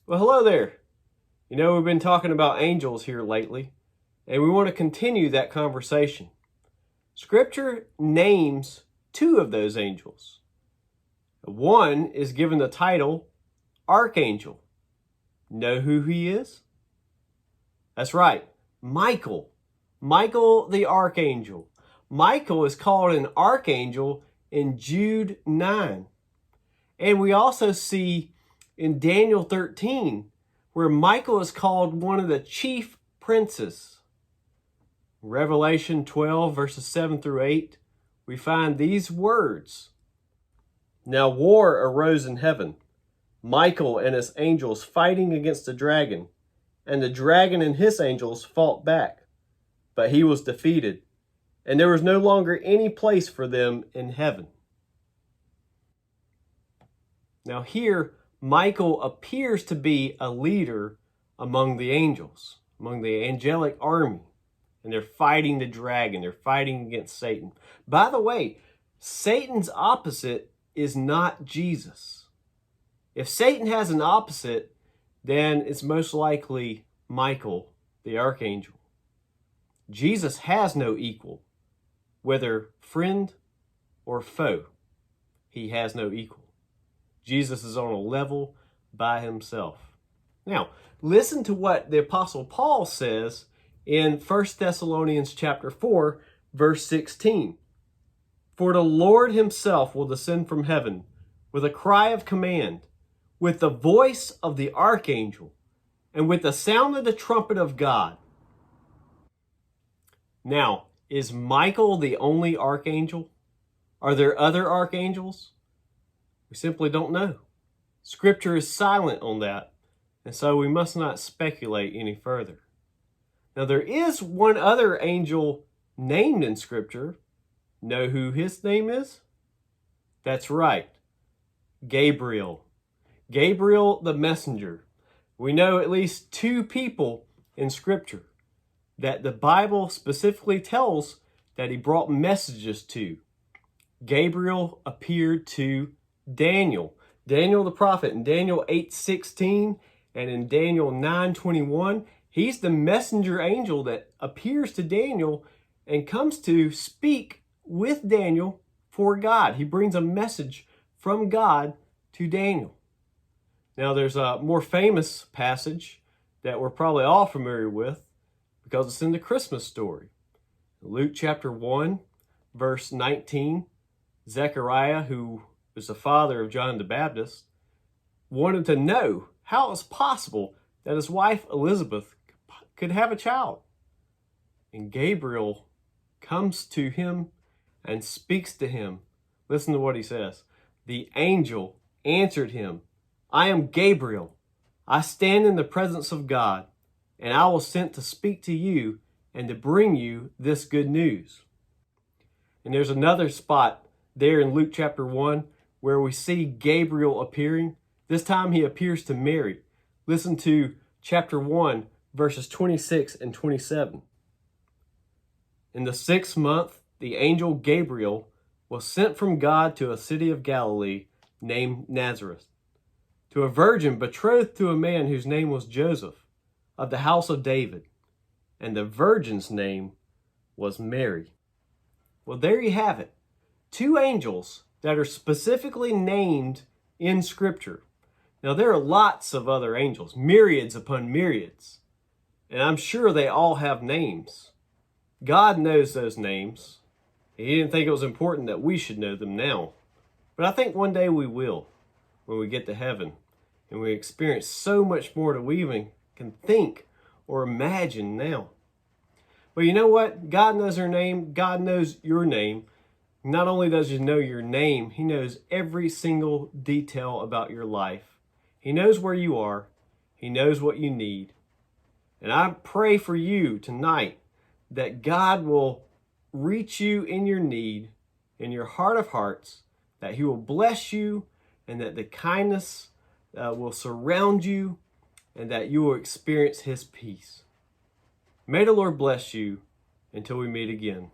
Well, hello there. We've been talking about angels here lately, and we want to continue that conversation. Scripture names two of those angels. One is given the title Archangel. Know who he is? That's right, Michael. Michael the Archangel. Michael is called an archangel in Jude 9. And we also see in Daniel 13 where Michael is called one of the chief princes. Revelation 12 verses 7 through 8, we find these words. Now war arose in heaven, Michael and his angels fighting against the dragon, and the dragon and his angels fought back, but he was defeated, and there was no longer any place for them in heaven. Now here, Michael appears to be a leader among the angels, among the angelic army, and they're fighting the dragon, they're fighting against Satan. By the way, Satan's opposite is not Jesus. If Satan has an opposite, then it's most likely Michael, the archangel. Jesus has no equal, whether friend or foe. He has no equal. Jesus is on a level by himself. Now, listen to what the Apostle Paul says in 1 Thessalonians chapter 4, verse 16. For the Lord himself will descend from heaven with a cry of command, with the voice of the archangel, and with the sound of the trumpet of God. Now, is Michael the only archangel? Are there other archangels? We simply don't know. Scripture is silent on that, and so we must not speculate any further. Now, there is one other angel named in Scripture. Know who his name is? That's right, Gabriel. Gabriel the messenger. We know at least two people in Scripture that the Bible specifically tells that he brought messages to. Gabriel appeared to Daniel the prophet in Daniel 8:16 and in Daniel 9:21. He's the messenger angel that appears to Daniel and comes to speak with Daniel for God. He brings a message from God to Daniel. Now there's a more famous passage that we're probably all familiar with because it's in the Christmas story. Luke chapter 1, verse 19, Zechariah, who was the father of John the Baptist, wanted to know how it's possible that his wife Elizabeth could have a child. And Gabriel comes to him and speaks to him. Listen to what he says. The angel answered him, I am Gabriel. I stand in the presence of God, and I was sent to speak to you and to bring you this good news. And there's another spot there in Luke chapter 1 where we see Gabriel appearing. This time he appears to Mary. Listen to chapter 1, verses 26 and 27. In the 6th month, the angel Gabriel was sent from God to a city of Galilee named Nazareth, to a virgin betrothed to a man whose name was Joseph, of the house of David, and the virgin's name was Mary. Well, there you have it. Two angels that are specifically named in Scripture. Now, there are lots of other angels, myriads upon myriads, and I'm sure they all have names. God knows those names. He didn't think it was important that we should know them now, but I think one day we will when we get to heaven and we experience so much more than we even can think or imagine now. But you know what? God knows her name. God knows your name. Not only does he know your name, he knows every single detail about your life. He knows where you are. He knows what you need. And I pray for you tonight that God will reach you in your need, in your heart of hearts, that he will bless you, and that the kindness will surround you, and that you will experience his peace. May the Lord bless you until we meet again.